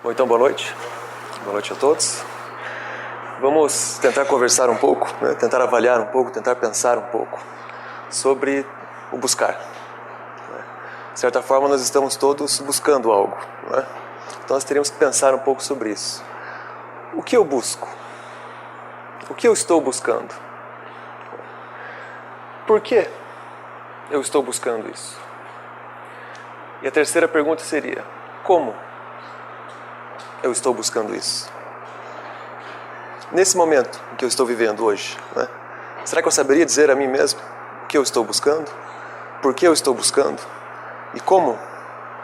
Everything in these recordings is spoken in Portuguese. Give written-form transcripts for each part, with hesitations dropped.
Bom, então boa noite. Boa noite a todos. Vamos tentar conversar um pouco, né? Tentar avaliar um pouco, tentar pensar um pouco sobre o buscar. De certa forma, nós estamos todos buscando algo, né? Então nós teríamos que pensar um pouco sobre isso. O que eu busco? O que eu estou buscando? Por que eu estou buscando isso? E a terceira pergunta seria: como eu estou buscando isso? Nesse momento que eu estou vivendo hoje, né? Será que eu saberia dizer a mim mesmo o que eu estou buscando? Por que eu estou buscando? E como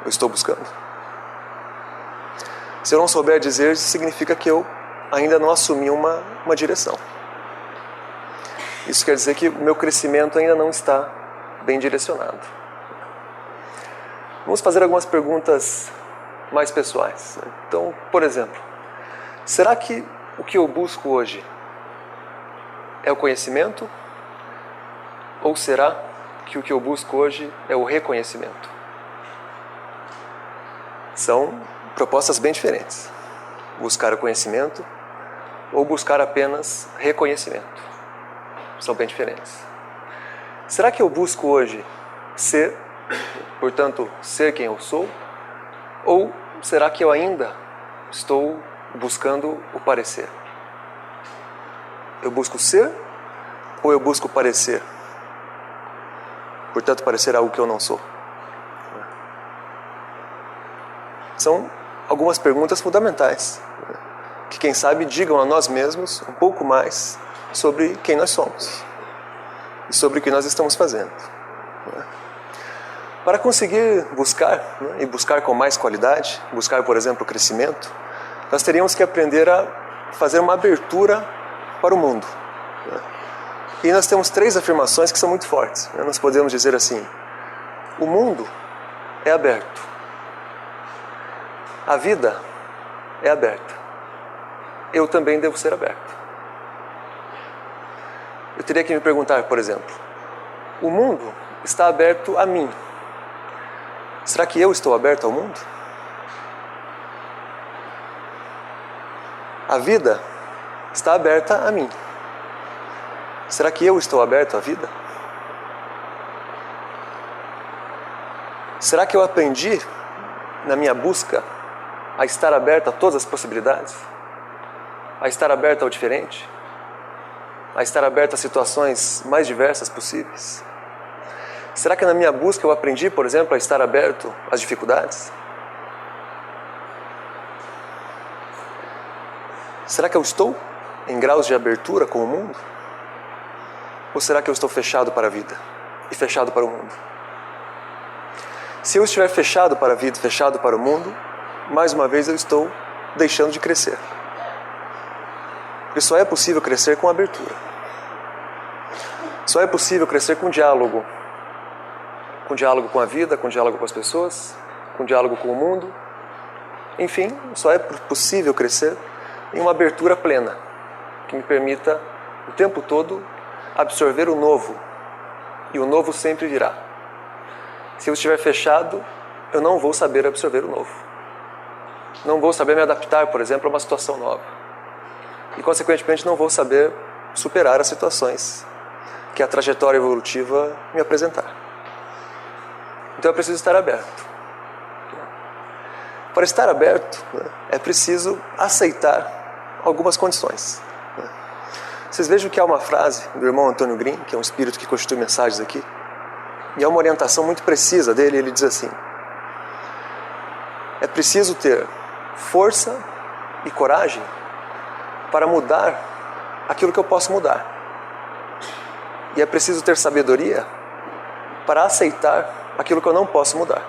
eu estou buscando? Se eu não souber dizer, significa que eu ainda não assumi uma direção. Isso quer dizer que o meu crescimento ainda não está bem direcionado. Vamos fazer algumas perguntas mais pessoais. Então, por exemplo, será que o que eu busco hoje é o conhecimento? Ou será que o que eu busco hoje é o reconhecimento? São propostas bem diferentes. Buscar o conhecimento ou buscar apenas reconhecimento. São bem diferentes. Será que eu busco hoje ser, portanto, ser quem eu sou? Ou será que eu ainda estou buscando o parecer? Eu busco ser ou eu busco parecer? Portanto, parecer algo que eu não sou. São algumas perguntas fundamentais, que quem sabe digam a nós mesmos um pouco mais sobre quem nós somos e sobre o que nós estamos fazendo. Para conseguir buscar, e buscar com mais qualidade, buscar, por exemplo, o crescimento, nós teríamos que aprender a fazer uma abertura para o mundo. E nós temos 3 afirmações que são muito fortes. Nós podemos dizer assim: o mundo é aberto. A vida é aberta. Eu também devo ser aberto. Eu teria que me perguntar, por exemplo, o mundo está aberto a mim. Será que eu estou aberto ao mundo? A vida está aberta a mim. Será que eu estou aberto à vida? Será que eu aprendi, na minha busca, a estar aberto a todas as possibilidades? A estar aberto ao diferente? A estar aberto a situações mais diversas possíveis? Será que na minha busca eu aprendi, por exemplo, a estar aberto às dificuldades? Será que eu estou em graus de abertura com o mundo? Ou será que eu estou fechado para a vida e fechado para o mundo? Se eu estiver fechado para a vida e fechado para o mundo, mais uma vez eu estou deixando de crescer. Porque só é possível crescer com abertura. Só é possível crescer com diálogo. Com diálogo com a vida, com diálogo com as pessoas, com diálogo com o mundo. Enfim, só é possível crescer em uma abertura plena, que me permita o tempo todo absorver o novo. E o novo sempre virá. Se eu estiver fechado, eu não vou saber absorver o novo. Não vou saber me adaptar, por exemplo, a uma situação nova. E, consequentemente, não vou saber superar as situações que a trajetória evolutiva me apresentar. Então, eu preciso estar aberto. Para estar aberto, é preciso aceitar algumas condições. Vocês vejam que há uma frase do irmão Antônio Green, que é um espírito que constitui mensagens aqui, e é uma orientação muito precisa dele. Ele diz assim: é preciso ter força e coragem para mudar aquilo que eu posso mudar. E é preciso ter sabedoria para aceitar aquilo que eu não posso mudar.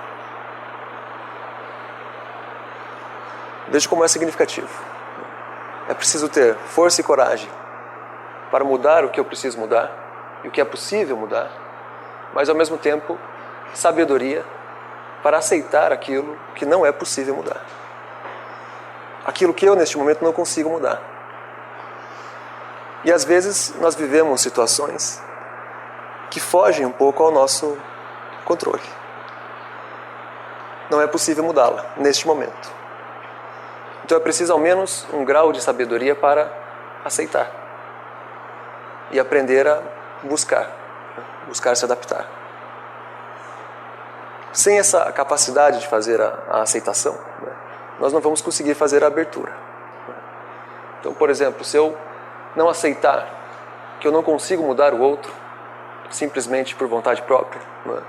Veja como é significativo. É preciso ter força e coragem para mudar o que eu preciso mudar e o que é possível mudar, mas ao mesmo tempo sabedoria para aceitar aquilo que não é possível mudar. Aquilo que eu neste momento não consigo mudar. E às vezes nós vivemos situações que fogem um pouco ao nosso controle. Não é possível mudá-la neste momento. Então é preciso ao menos um grau de sabedoria para aceitar e aprender a buscar se adaptar. Sem essa capacidade de fazer a aceitação, né, nós não vamos conseguir fazer a abertura. Então, por exemplo, se eu não aceitar que eu não consigo mudar o outro simplesmente por vontade própria, né,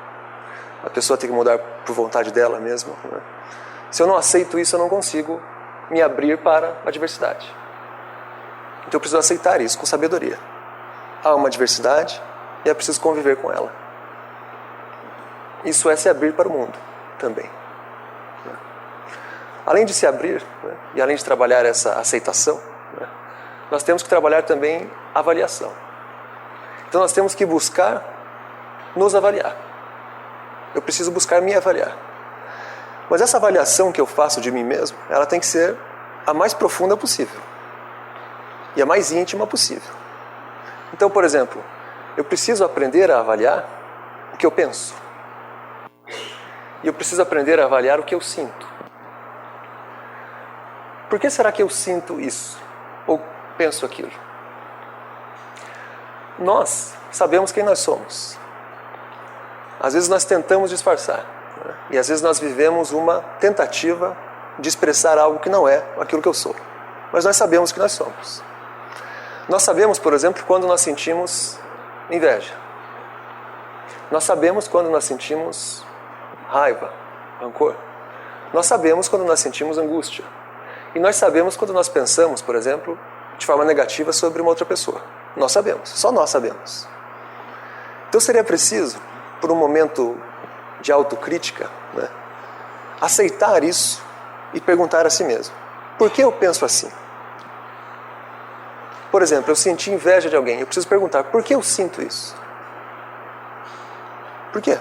a pessoa tem que mudar por vontade dela mesma, né, se eu não aceito isso, eu não consigo me abrir para a diversidade. Então eu preciso aceitar isso com sabedoria. Há uma diversidade e é preciso conviver com ela. Isso é se abrir para o mundo também. Além de se abrir, né, e além de trabalhar essa aceitação, né, nós temos que trabalhar também a avaliação. Então nós temos que buscar nos avaliar. Eu preciso buscar me avaliar. Mas essa avaliação que eu faço de mim mesmo, ela tem que ser a mais profunda possível e a mais íntima possível. Então, por exemplo, eu preciso aprender a avaliar o que eu penso. E eu preciso aprender a avaliar o que eu sinto. Por que será que eu sinto isso? Ou penso aquilo? Nós sabemos quem nós somos. Às vezes nós tentamos disfarçar, né? E às vezes nós vivemos uma tentativa de expressar algo que não é aquilo que eu sou. Mas nós sabemos que nós somos. Nós sabemos, por exemplo, quando nós sentimos inveja. Nós sabemos quando nós sentimos raiva, rancor. Nós sabemos quando nós sentimos angústia. E nós sabemos quando nós pensamos, por exemplo, de forma negativa sobre uma outra pessoa. Nós sabemos, só nós sabemos. Então seria preciso, por um momento de autocrítica, né, aceitar isso e perguntar a si mesmo: por que eu penso assim? Por exemplo, eu senti inveja de alguém. Eu preciso perguntar: por que eu sinto isso? Por quê?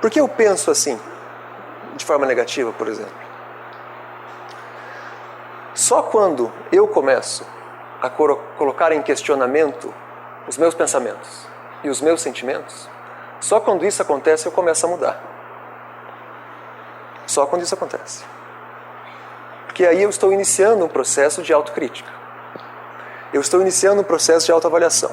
Por que eu penso assim, de forma negativa, por exemplo? Só quando eu começo a colocar em questionamento os meus pensamentos e os meus sentimentos, só quando isso acontece eu começo a mudar. Só quando isso acontece. Porque aí eu estou iniciando um processo de autocrítica. Eu estou iniciando um processo de autoavaliação.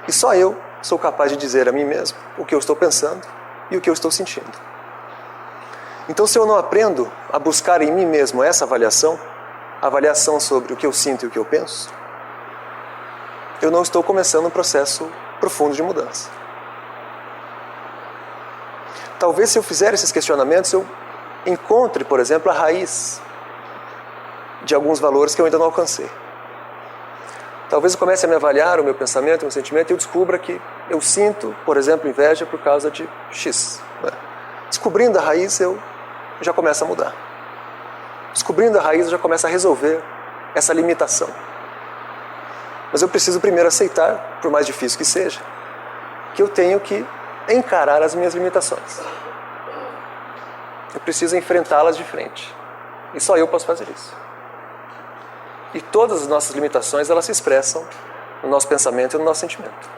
E só eu sou capaz de dizer a mim mesmo o que eu estou pensando e o que eu estou sentindo. Então, se eu não aprendo a buscar em mim mesmo essa avaliação sobre o que eu sinto e o que eu penso, eu não estou começando um processo profundo de mudança. Talvez, se eu fizer esses questionamentos, eu encontre, por exemplo, a raiz de alguns valores que eu ainda não alcancei. Talvez eu comece a me avaliar o meu pensamento, o meu sentimento, e eu descubra que eu sinto, por exemplo, inveja por causa de X. Né? Descobrindo a raiz, eu já começo a mudar. Descobrindo a raiz, eu já começo a resolver essa limitação. Mas eu preciso primeiro aceitar, por mais difícil que seja, que eu tenho que encarar as minhas limitações. Eu preciso enfrentá-las de frente. E só eu posso fazer isso. E todas as nossas limitações, elas se expressam no nosso pensamento e no nosso sentimento.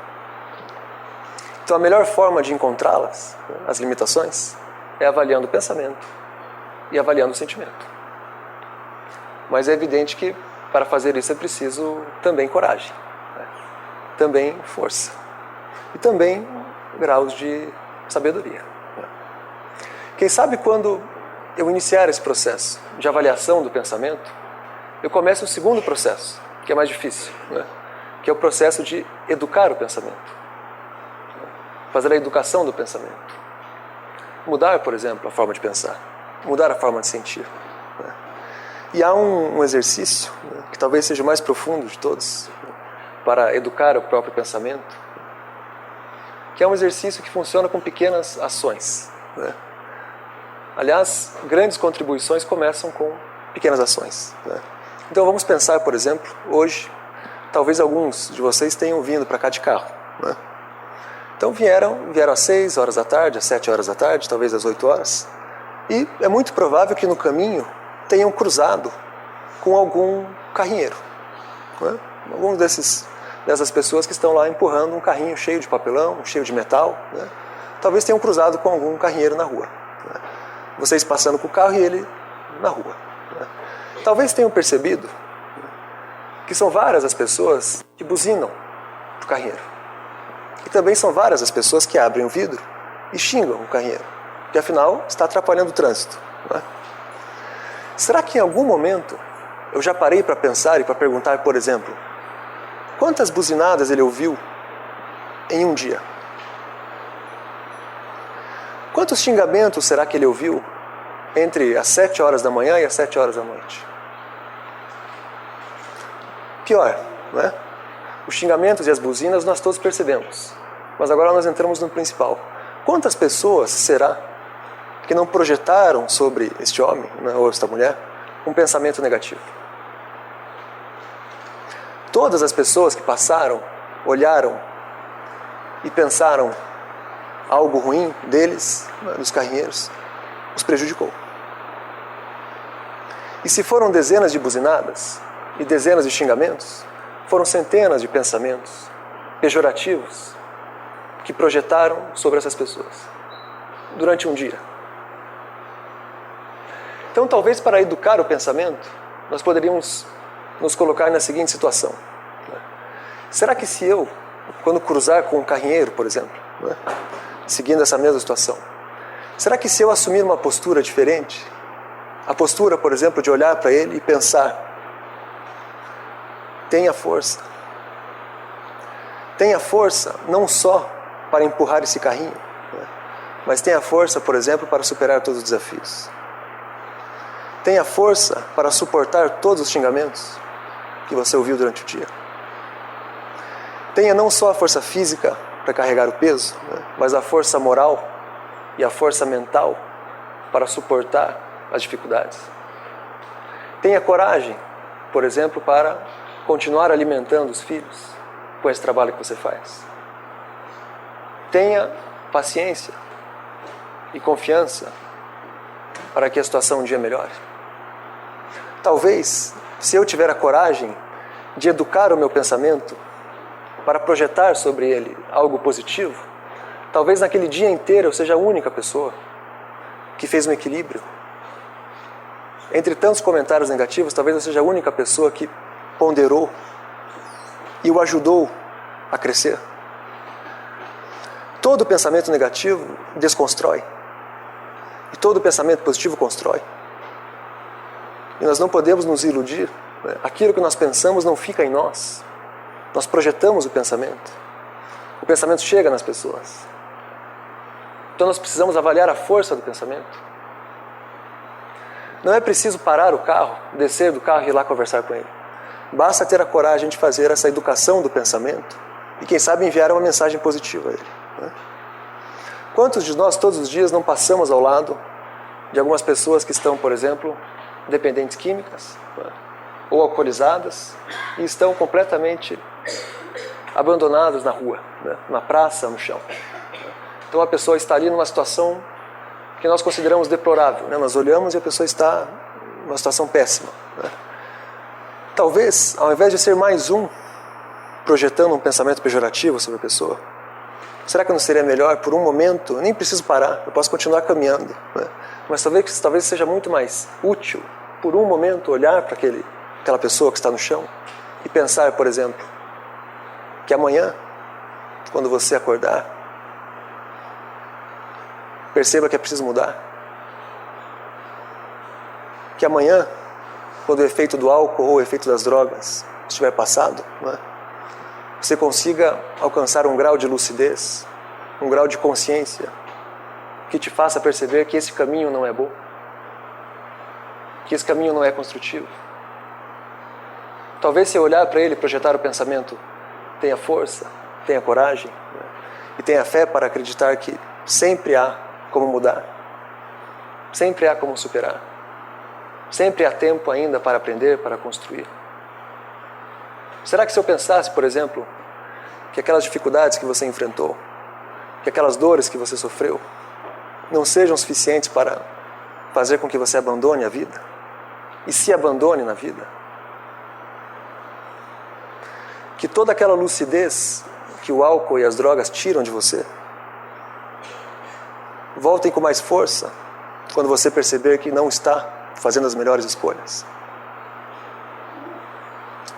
Então a melhor forma de encontrá-las, as limitações, é avaliando o pensamento e avaliando o sentimento. Mas é evidente que para fazer isso é preciso também coragem, né? Também força e também graus de sabedoria. Né? Quem sabe quando eu iniciar esse processo de avaliação do pensamento, eu começo o segundo processo, que é mais difícil, né? Que é o processo de educar o pensamento. Fazer a educação do pensamento. Mudar, por exemplo, a forma de pensar. Mudar a forma de sentir. Né? E há um exercício, né, que talvez seja o mais profundo de todos, né, para educar o próprio pensamento, que é um exercício que funciona com pequenas ações. Né? Aliás, grandes contribuições começam com pequenas ações. Né? Então vamos pensar, por exemplo, hoje, talvez alguns de vocês tenham vindo para cá de carro. Né? Então vieram às 6 horas da tarde, às 7 horas da tarde, talvez às 8 horas, e é muito provável que no caminho tenham cruzado com algum carrinheiro. Né? Algum dessas pessoas que estão lá empurrando um carrinho cheio de papelão, cheio de metal. Né? Talvez tenham cruzado com algum carrinheiro na rua. Né? Vocês passando com o carro e ele na rua. Talvez tenham percebido que são várias as pessoas que buzinam para o carrinheiro. E também são várias as pessoas que abrem o vidro e xingam o carrinheiro, que afinal está atrapalhando o trânsito. Não é? Será que em algum momento eu já parei para pensar e para perguntar, por exemplo, quantas buzinadas ele ouviu em um dia? Quantos xingamentos será que ele ouviu entre as 7 horas da manhã e as 7 horas da noite? Pior, não é? Os xingamentos e as buzinas nós todos percebemos. Mas agora nós entramos no principal. Quantas pessoas será que não projetaram sobre este homem, né, ou esta mulher, um pensamento negativo? Todas as pessoas que passaram, olharam e pensaram algo ruim deles, dos carrinheiros, os prejudicou. E se foram dezenas de buzinadas e dezenas de xingamentos, foram centenas de pensamentos pejorativos que projetaram sobre essas pessoas durante um dia. Então, talvez para educar o pensamento, nós poderíamos nos colocar na seguinte situação. Será que se eu, quando cruzar com um carrinheiro, por exemplo, seguindo essa mesma situação, será que se eu assumir uma postura diferente, a postura, por exemplo, de olhar para ele e pensar, tenha força não só para empurrar esse carrinho, mas tenha força, por exemplo, para superar todos os desafios. Tenha força para suportar todos os xingamentos que você ouviu durante o dia. Tenha não só a força física para carregar o peso, mas a força moral e a força mental para suportar as dificuldades. Tenha coragem, por exemplo, para continuar alimentando os filhos com esse trabalho que você faz. Tenha paciência e confiança para que a situação um dia melhore. Talvez, se eu tiver a coragem de educar o meu pensamento para projetar sobre ele algo positivo, talvez naquele dia inteiro eu seja a única pessoa que fez um equilíbrio. Entre tantos comentários negativos, talvez eu seja a única pessoa que ponderou e o ajudou a crescer. Todo pensamento negativo desconstrói. E todo pensamento positivo constrói. E nós não podemos nos iludir. Aquilo que nós pensamos não fica em nós. Nós projetamos o pensamento. O pensamento chega nas pessoas. Então nós precisamos avaliar a força do pensamento. Não é preciso parar o carro, descer do carro e ir lá conversar com ele. Basta ter a coragem de fazer essa educação do pensamento e, quem sabe, enviar uma mensagem positiva a ele. Quantos de nós, todos os dias, não passamos ao lado de algumas pessoas que estão, por exemplo, dependentes químicas ou alcoolizadas e estão completamente abandonadas na rua, na praça, no chão. Então a pessoa está ali numa situação que nós consideramos deplorável. Nós olhamos e a pessoa está numa situação péssima. Talvez, ao invés de ser mais um projetando um pensamento pejorativo sobre a pessoa, será que não seria melhor, por um momento, nem preciso parar, eu posso continuar caminhando, mas talvez seja muito mais útil, por um momento, olhar para aquela pessoa que está no chão e pensar, por exemplo, que amanhã, quando você acordar, perceba que é preciso mudar. Que amanhã, quando o efeito do álcool ou o efeito das drogas estiver passado, você consiga alcançar um grau de lucidez, um grau de consciência que te faça perceber que esse caminho não é bom, que esse caminho não é construtivo. Talvez, se eu olhar para ele e projetar o pensamento, tenha força, tenha coragem, e tenha fé para acreditar que sempre há como mudar, sempre há como superar, sempre há tempo ainda para aprender, para construir. Será que se eu pensasse, por exemplo, que aquelas dificuldades que você enfrentou, que aquelas dores que você sofreu, não sejam suficientes para fazer com que você abandone a vida, e se abandone na vida? Que toda aquela lucidez que o álcool e as drogas tiram de você, voltem com mais força quando você perceber que não está fazendo as melhores escolhas.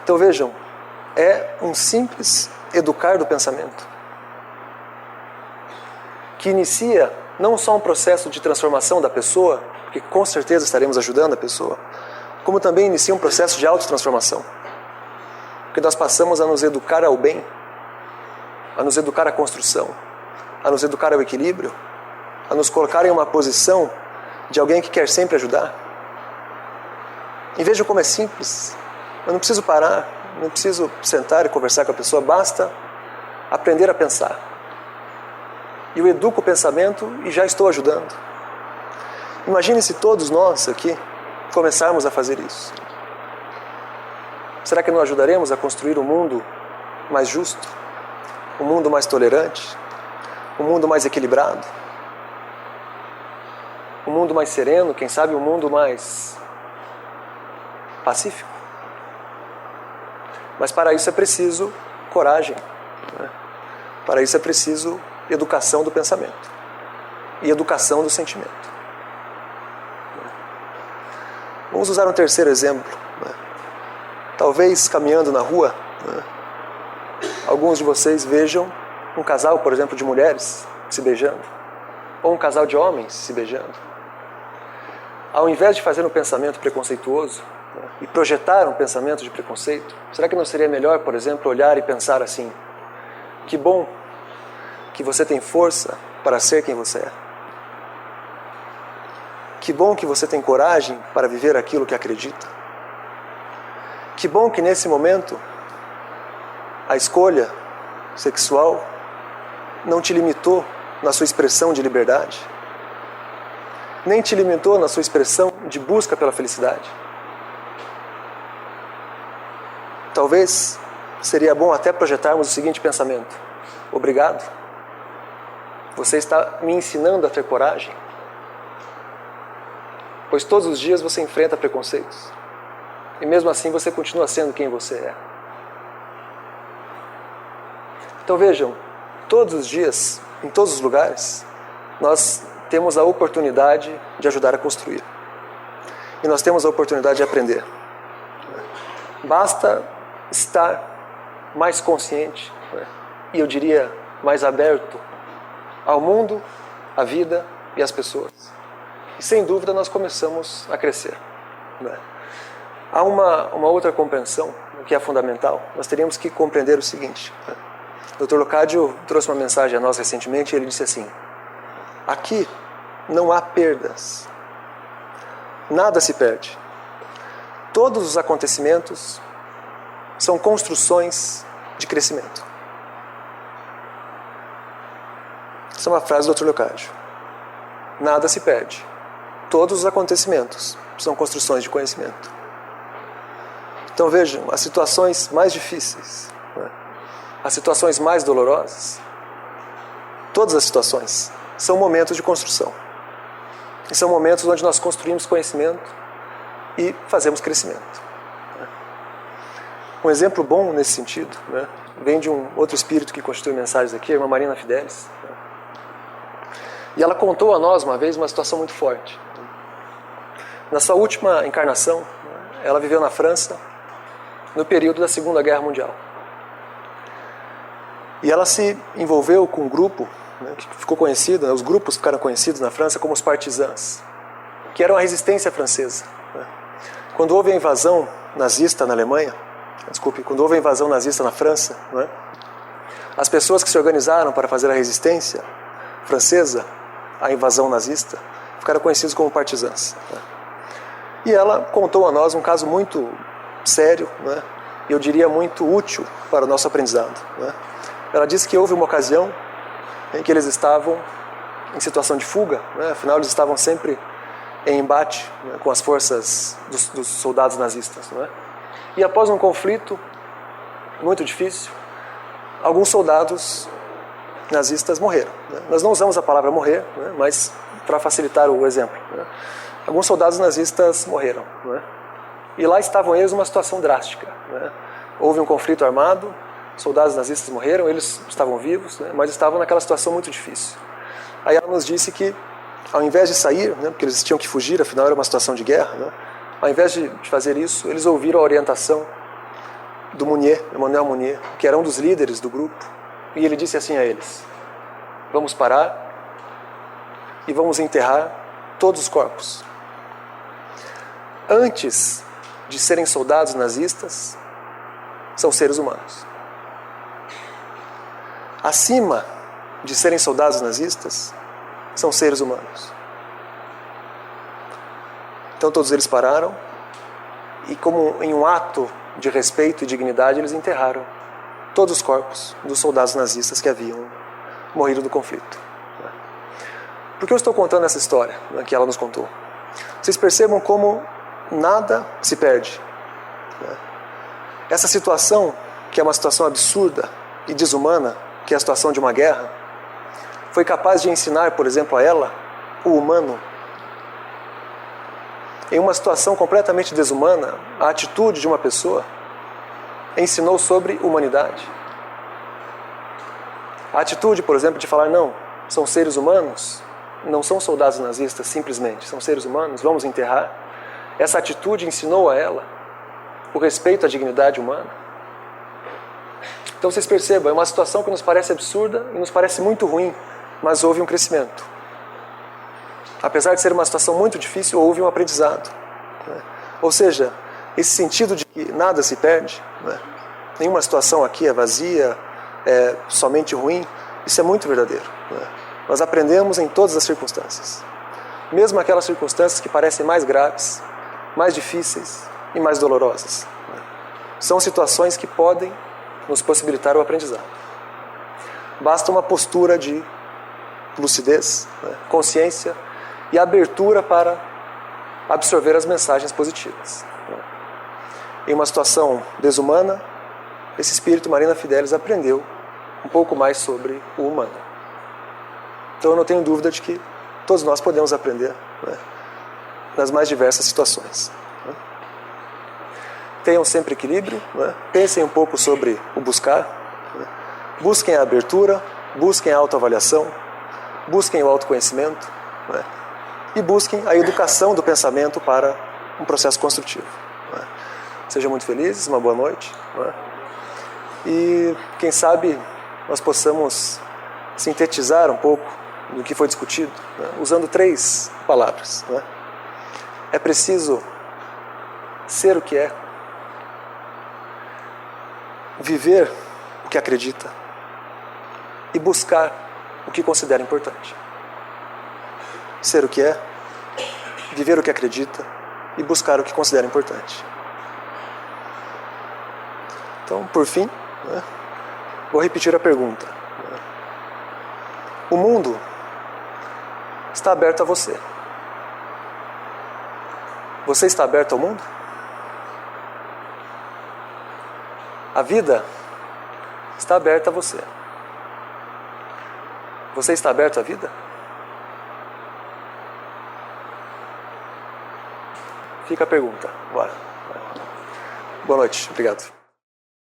Então vejam, é um simples educar do pensamento, que inicia não só um processo de transformação da pessoa, porque com certeza estaremos ajudando a pessoa, como também inicia um processo de autotransformação. Porque nós passamos a nos educar ao bem, a nos educar à construção, a nos educar ao equilíbrio, a nos colocar em uma posição de alguém que quer sempre ajudar. E vejam como é simples. Eu não preciso parar, não preciso sentar e conversar com a pessoa, basta aprender a pensar. E eu educo o pensamento e já estou ajudando. Imagine se todos nós aqui começarmos a fazer isso. Será que não ajudaremos a construir um mundo mais justo, um mundo mais tolerante, um mundo mais equilibrado, um mundo mais sereno, quem sabe um mundo mais pacífico? Mas para isso é preciso coragem, né? Para isso é preciso educação do pensamento e educação do sentimento. Vamos usar um terceiro exemplo, né? Talvez caminhando na rua, né, alguns de vocês vejam um casal, por exemplo, de mulheres se beijando, ou um casal de homens se beijando. Ao invés de fazer um pensamento preconceituoso, né, e projetar um pensamento de preconceito, será que não seria melhor, por exemplo, olhar e pensar assim: que bom que você tem força para ser quem você é. Que bom que você tem coragem para viver aquilo que acredita. Que bom que nesse momento a escolha sexual não te limitou na sua expressão de liberdade, nem te limitou na sua expressão de busca pela felicidade. Talvez seria bom até projetarmos o seguinte pensamento: obrigado, você está me ensinando a ter coragem, pois todos os dias você enfrenta preconceitos, e mesmo assim você continua sendo quem você é. Então vejam, todos os dias, em todos os lugares, nós temos a oportunidade de ajudar a construir. E nós temos a oportunidade de aprender. Basta estar mais consciente, né? E eu diria mais aberto ao mundo, à vida e às pessoas. E sem dúvida nós começamos a crescer, né? Há uma outra compreensão que é fundamental. Nós teríamos que compreender o seguinte, né? O Dr. Locádio trouxe uma mensagem a nós recentemente e ele disse assim: aqui não há perdas, nada se perde. Todos os acontecimentos são construções de crescimento. Essa é uma frase do Dr. Locádio. Nada se perde. Todos os acontecimentos são construções de conhecimento. Então vejam, as situações mais difíceis, né? As situações mais dolorosas, todas as situações são momentos de construção. E são momentos onde nós construímos conhecimento e fazemos crescimento. Um exemplo bom nesse sentido, né, vem de um outro espírito que constitui mensagens aqui, a irmã Marina Fidelis. E ela contou a nós uma vez uma situação muito forte. Na sua última encarnação, ela viveu na França no período da Segunda Guerra Mundial. E ela se envolveu com um grupo, né, que ficou conhecido, né, os grupos ficaram conhecidos na França como os partisans, que eram a resistência francesa. Né. Quando houve a invasão nazista na Alemanha, quando houve a invasão nazista na França, né, as pessoas que se organizaram para fazer a resistência francesa à invasão nazista ficaram conhecidos como partisans. Né. E ela contou a nós um caso muito sério, né, e eu diria muito útil para o nosso aprendizado. Né. Ela disse que houve uma ocasião em que eles estavam em situação de fuga, né, afinal eles estavam sempre em embate, né, com as forças dos soldados nazistas. Né. E após um conflito muito difícil, alguns soldados nazistas morreram. Né. Nós não usamos a palavra morrer, né, mas para facilitar o exemplo. Né. Alguns soldados nazistas morreram. Né. E lá estavam eles numa situação drástica. Né. Houve um conflito armado, soldados nazistas morreram, eles estavam vivos, né, mas estavam naquela situação muito difícil. Aí ela nos disse que ao invés de sair, né, porque eles tinham que fugir, afinal era uma situação de guerra, né, ao invés de fazer isso, eles ouviram a orientação do Mounier, Emmanuel Mounier, que era um dos líderes do grupo, e ele disse assim a eles: vamos parar e vamos enterrar todos os corpos. Antes de serem soldados nazistas, são seres humanos. Acima de serem soldados nazistas, são seres humanos. Então todos eles pararam e, como em um ato de respeito e dignidade, eles enterraram todos os corpos dos soldados nazistas que haviam morrido no conflito. Por que eu estou contando essa história, né, que ela nos contou? Vocês percebam como nada se perde. Essa situação, que é uma situação absurda e desumana, que é a situação de uma guerra, foi capaz de ensinar, por exemplo, a ela, o humano. Em uma situação completamente desumana, a atitude de uma pessoa ensinou sobre humanidade. A atitude, por exemplo, de falar: não, são seres humanos, não são soldados nazistas simplesmente, são seres humanos, vamos enterrar. Essa atitude ensinou a ela o respeito à dignidade humana. Então vocês percebam, é uma situação que nos parece absurda e nos parece muito ruim, mas houve um crescimento. Apesar de ser uma situação muito difícil, houve um aprendizado. Ou seja, esse sentido de que nada se perde, nenhuma situação aqui é vazia, é somente ruim, isso é muito verdadeiro. Nós aprendemos em todas as circunstâncias. Mesmo aquelas circunstâncias que parecem mais graves, mais difíceis e mais dolorosas. São situações que podem nos possibilitar o aprendizado. Basta uma postura de lucidez, consciência e abertura para absorver as mensagens positivas. Em uma situação desumana, esse espírito Marina Fidelis aprendeu um pouco mais sobre o humano. Então eu não tenho dúvida de que todos nós podemos aprender, nas mais diversas situações. Tenham sempre equilíbrio, pensem um pouco sobre o buscar, busquem a abertura, busquem a autoavaliação, busquem o autoconhecimento, e busquem a educação do pensamento para um processo construtivo. Sejam muito felizes, uma boa noite, e quem sabe nós possamos sintetizar um pouco do que foi discutido, usando 3 palavras. É preciso ser o que é, viver o que acredita e buscar o que considera importante. Ser o que é, viver o que acredita e buscar o que considera importante. Então, por fim, vou repetir a pergunta. O mundo está aberto a você. Você está aberto ao mundo? A vida está aberta a você. Você está aberto à vida? Fica a pergunta. Bora. Boa noite. Obrigado.